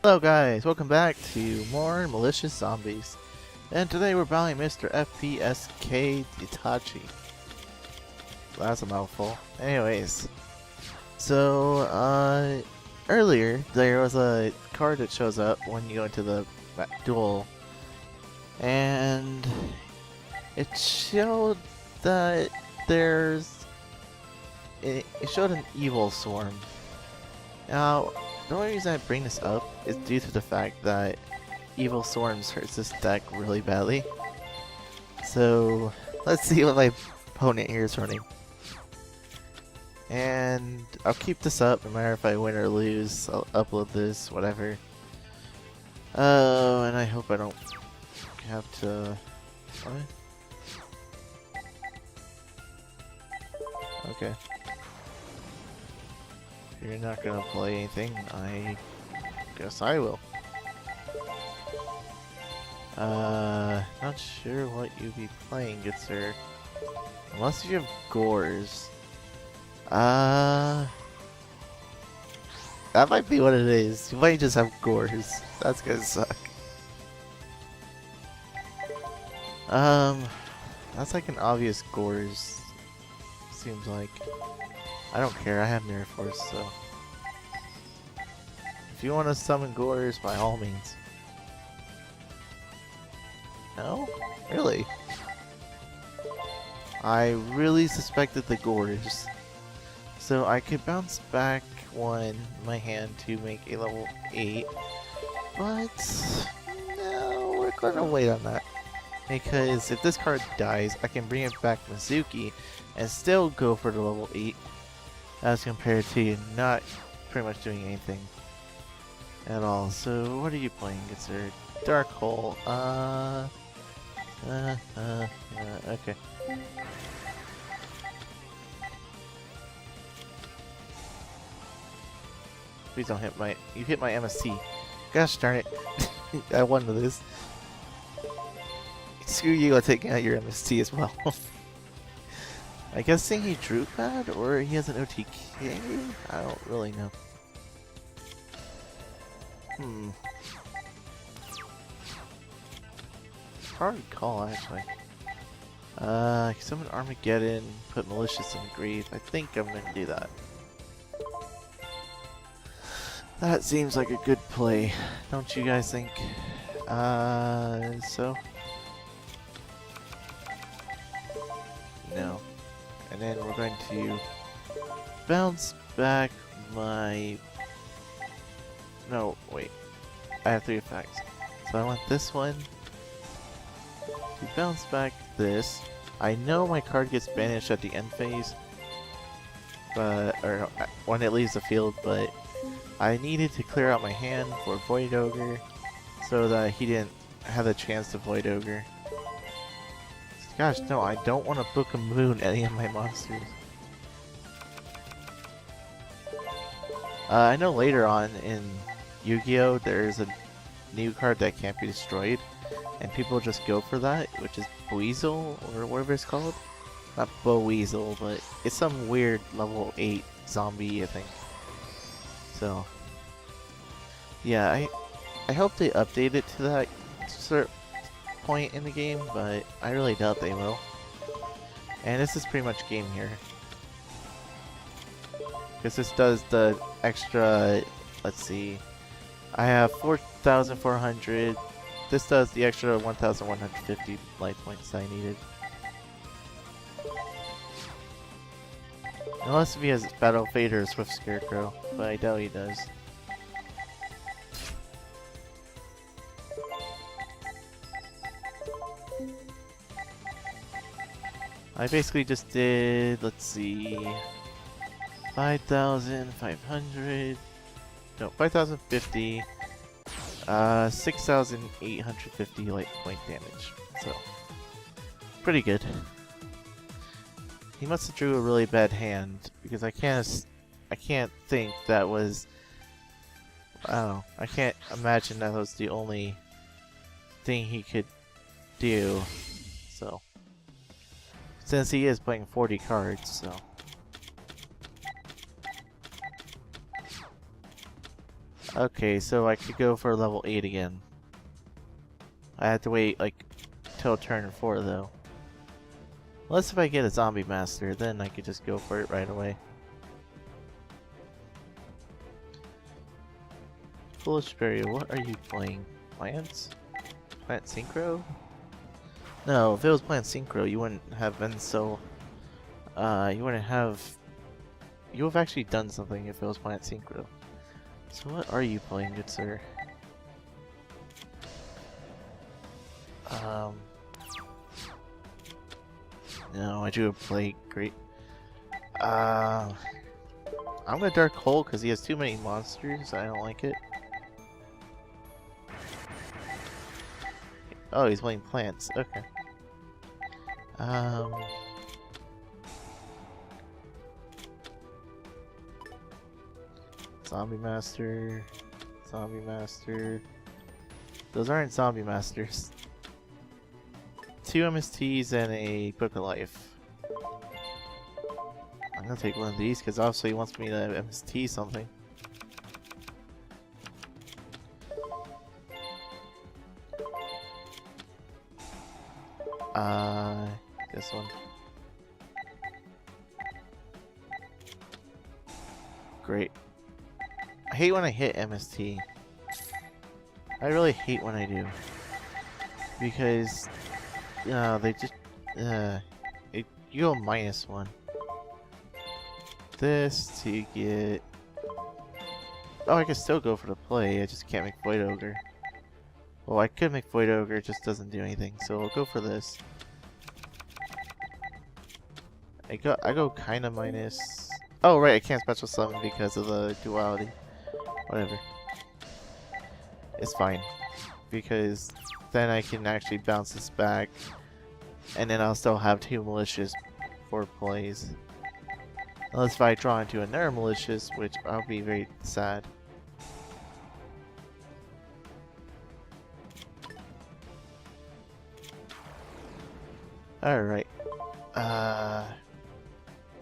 Hello guys, welcome back to more Malicious Zombies. And today we're battling Mr. FPSK Itachi. That's a mouthful. Anyways, so earlier there was a card that shows up when you go into the duel, and it showed that it showed an evil swarm. Now, the only reason I bring this up is due to the fact that Evil Swarms hurts this deck really badly. So, let's see what my opponent here is running. And I'll keep this up no matter if I win or lose. I'll upload this, whatever. Oh, and I hope I don't have to... What? Okay. If you're not gonna play anything, I guess I will. Not sure what you'd be playing, good sir. Unless you have Gores. That might be what it is. You might just have Gores. That's gonna suck. That's like an obvious Gores. Seems like. I don't care, I have Mirror Force, so. If you want to summon Gores, by all means. No? Really? I really suspected the Gores. So I could bounce back one in my hand to make a level 8. But no, we're gonna wait on that. Because if this card dies, I can bring it back Mizuki and still go for the level 8. As compared to not pretty much doing anything at all. So what are you playing? It's a Dark Hole. Okay. Please don't hit my. You hit my MST. Gosh darn it! I won with this. Screw you! I'm taking out your MST as well. I guess saying he drew bad, or he has an OTK? I don't really know. Hard to call, actually. Summon Armageddon, put Malicious in Grief. I think I'm gonna do that. That seems like a good play, don't you guys think? So? No. And then we're going to bounce back my... No, wait. I have 3 effects. So I want this one to bounce back this. I know my card gets banished at the end phase, but or when it leaves the field, but I needed to clear out my hand for Void Ogre so that he didn't have the chance to Void Ogre. Gosh, no, I don't want to book a moon any of my monsters. I know later on in Yugioh there's a new card that can't be destroyed, and people just go for that, which is Weasel, or whatever it's called. Not Weasel, but it's some weird level 8 zombie, I think. So, yeah, I hope they update it to that sort point in the game, but I really doubt they will. And this is pretty much game here. Because this does the extra, let's see, I have 4,400. This does the extra 1,150 life points that I needed. Unless if he has Battle Fade or Swift Scarecrow, but I doubt he does. I basically just did, let's see, 5,500, no, 5,050, 6,850 light point damage, so, pretty good. He must have drew a really bad hand, because I can't think that was, I don't know, I can't imagine that was the only thing he could do, so. Since he is playing 40 cards, so. Okay, so I could go for level 8 again. I have to wait like till turn 4 though. Unless if I get a zombie master, then I could just go for it right away. Foolish Berry, what are you playing? Plants? Plant Synchro? No, if it was Plant Synchro, you wouldn't have been so... you wouldn't have... You would have actually done something if it was Plant Synchro. So what are you playing, good sir? No, I do play great. I'm gonna Dark Hole because he has too many monsters. I don't like it. Oh, he's playing plants. Okay. Zombie Master. Zombie Master. Those aren't Zombie Masters. 2 MSTs and a Book of Life. I'm gonna take one of these because obviously he wants me to MST something. This one. Great. I hate when I hit MST. I really hate when I do. Because, they just, you go -1. This to get... Oh, I can still go for the play, I just can't make Void Ogre. Well, I could make Void Ogre, it just doesn't do anything, so I'll go for this. I go kinda minus... Oh right, I can't special summon because of the duality. Whatever. It's fine. Because then I can actually bounce this back. And then I'll still have 2 Malicious for plays. Unless if I draw into another Malicious, which I'll be very sad. Alright.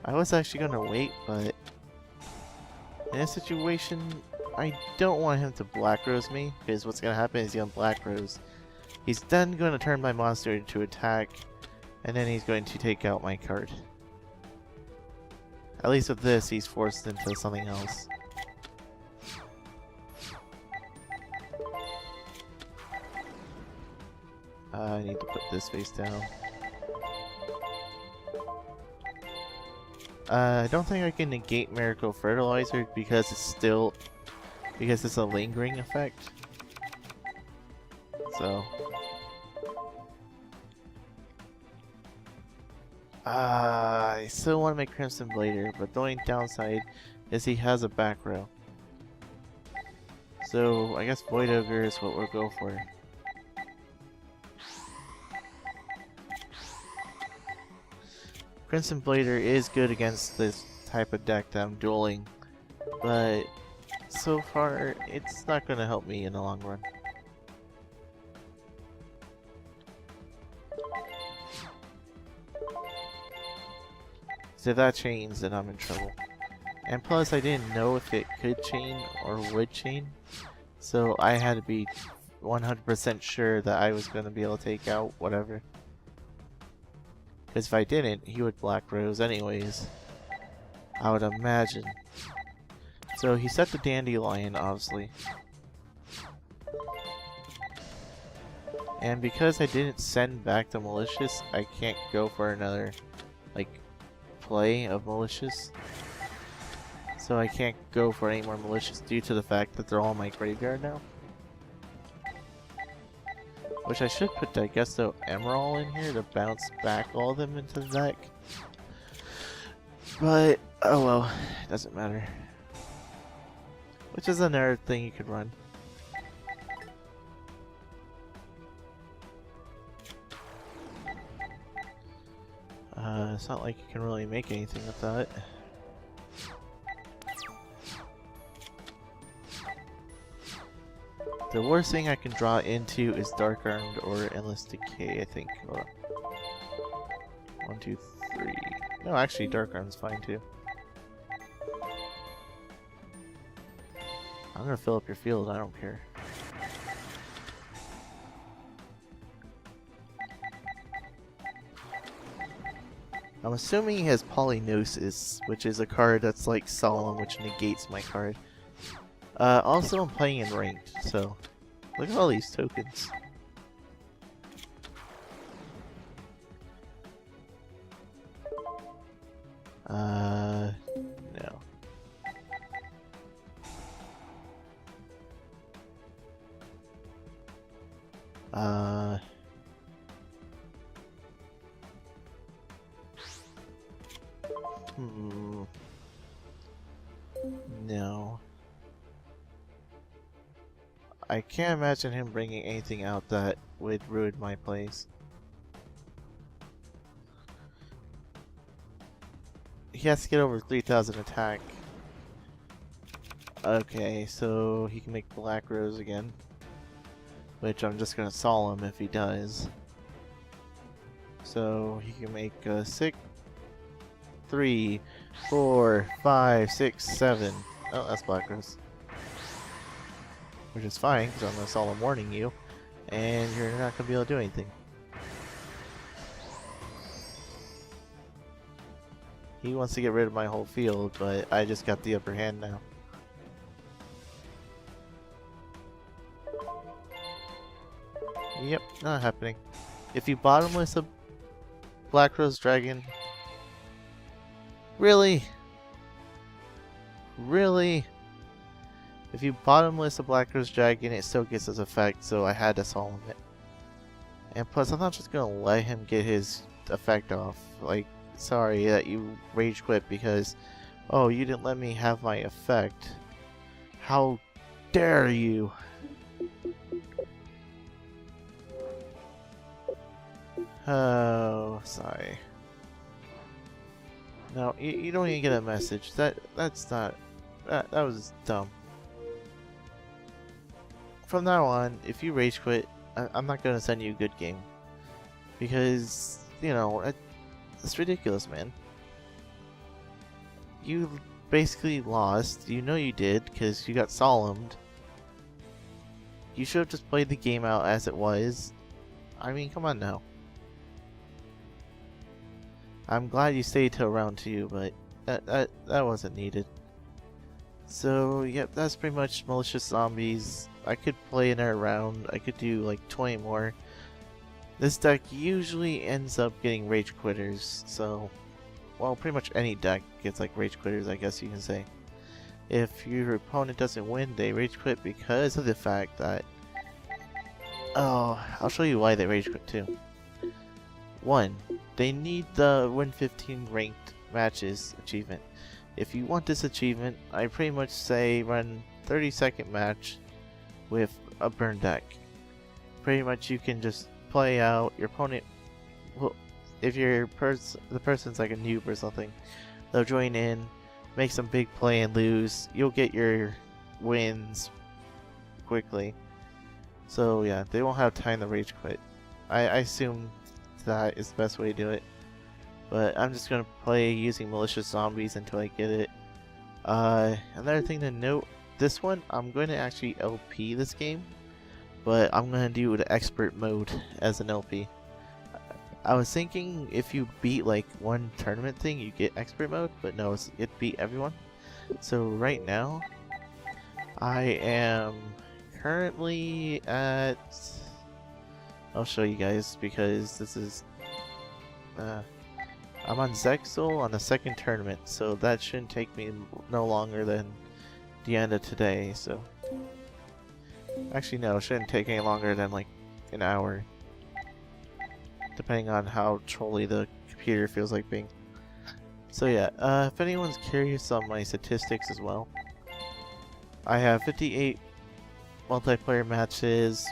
I was actually gonna wait, but in this situation, I don't want him to Black Rose me, because what's gonna happen is he's gonna Black Rose. He's then gonna turn my monster into attack, and then he's going to take out my card. At least with this, he's forced into something else. I need to put this face down. I don't think I can negate Miracle Fertilizer because it's a lingering effect. So I still want to make Crimson Blader, but the only downside is he has a back row. So I guess Void Ogre is what we'll go for. Crimson Blader is good against this type of deck that I'm dueling, but so far it's not going to help me in the long run. So if that chains, then I'm in trouble. And plus I didn't know if it could chain or would chain, so I had to be 100% sure that I was going to be able to take out whatever. Because if I didn't, he would Black Rose anyways. I would imagine. So he set the Dandelion, obviously. And because I didn't send back the Malicious, I can't go for another, like, play of Malicious. So I can't go for any more Malicious due to the fact that they're all in my graveyard now. Which I should put Digesto Emerald in here to bounce back all of them into the deck. But, oh well, it doesn't matter. Which is another thing you could run. It's not like you can really make anything with that. The worst thing I can draw into is Dark Armed or Endless Decay, I think. Hold on. 1, 2, 3. No, actually Dark Armed's fine too. I'm gonna fill up your field, I don't care. I'm assuming he has Polynosis, which is a card that's like Solemn, which negates my card. Also, I'm playing in Ranked, so look at all these tokens. No. No. I can't imagine him bringing anything out that would ruin my plays. He has to get over 3,000 attack. Okay, so he can make Black Rose again. Which I'm just gonna Solemn if he does. So he can make 6, 3, 4, 5, 6, 7. Oh, that's Black Rose. Which is fine, because I'm gonna Solemn warning you, and you're not gonna be able to do anything. He wants to get rid of my whole field, but I just got the upper hand now. Yep, not happening. If you bottomless a Black Rose Dragon... Really? Really? If you bottomless a Black Rose Dragon, it still gets its effect, so I had to Solemn it. And plus, I'm not just gonna let him get his effect off. Like, sorry that you rage quit because, oh, you didn't let me have my effect. How dare you? Oh, sorry. No, you don't even get a message. That's not... That was dumb. From now on, if you rage quit, I'm not gonna send you a good game. Because, you know, it's ridiculous, man. You basically lost. You know you did, because you got Solemned. You should have just played the game out as it was. I mean, come on now. I'm glad you stayed till round 2, but that wasn't needed. So, yep, that's pretty much Malicious Zombies. I could play another round. I could do like 20 more. This deck usually ends up getting Rage Quitters, so... Well, pretty much any deck gets like Rage Quitters, I guess you can say. If your opponent doesn't win, they Rage Quit because of the fact that... Oh, I'll show you why they Rage Quit too. 1. They need the Win 15 Ranked Matches achievement. If you want this achievement, I pretty much say run 30-second match with a burn deck. Pretty much you can just play out your opponent. Well, if the person's like a noob or something, they'll join in, make some big play and lose. You'll get your wins quickly. So yeah, they won't have time to rage quit. I assume that is the best way to do it. But I'm just gonna play using Malicious Zombies until I get it. Another thing to note, this one I'm going to actually LP this game, but I'm gonna do the expert mode as an LP. I was thinking if you beat like one tournament thing, you get expert mode, but no, it beat everyone. So right now, I am currently at... I'll show you guys because this is... I'm on Zexal on the second tournament, so that shouldn't take me no longer than the end of today, so... Actually no, it shouldn't take any longer than like an hour. Depending on how trolly the computer feels like being. So yeah, if anyone's curious on my statistics as well, I have 58 multiplayer matches,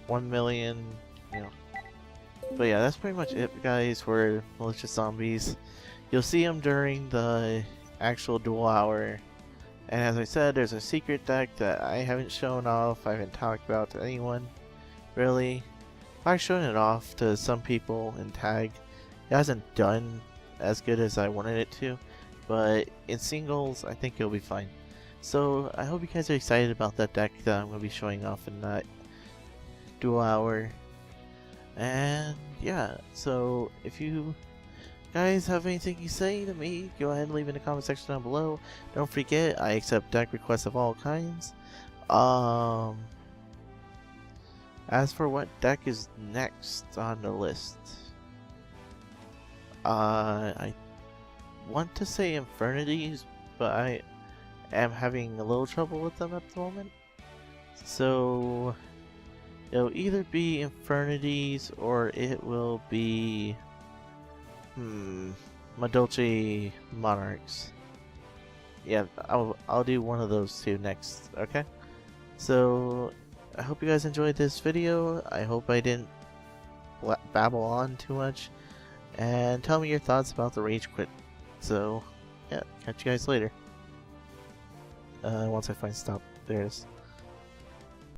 1 million, you know. But yeah, that's pretty much it, guys, for Malicious Zombies. You'll see them during the actual duel hour. And as I said, there's a secret deck that I haven't shown off, I haven't talked about to anyone, really. I've shown it off to some people in tag. It hasn't done as good as I wanted it to, but in singles, I think it'll be fine. So I hope you guys are excited about that deck that I'm going to be showing off in that Duel Hour. And yeah, so if you guys have anything you say to me, go ahead and leave in the comment section down below. Don't forget, I accept deck requests of all kinds. As for what deck is next on the list, I want to say Infernities, but I am having a little trouble with them at the moment. So it'll either be Infernities or it will be Madolche Monarchs. Yeah, I'll do one of those two next, okay? So I hope you guys enjoyed this video. I hope I didn't babble on too much. And tell me your thoughts about the Rage Quit. So yeah, catch you guys later. Once I find stop. There it is.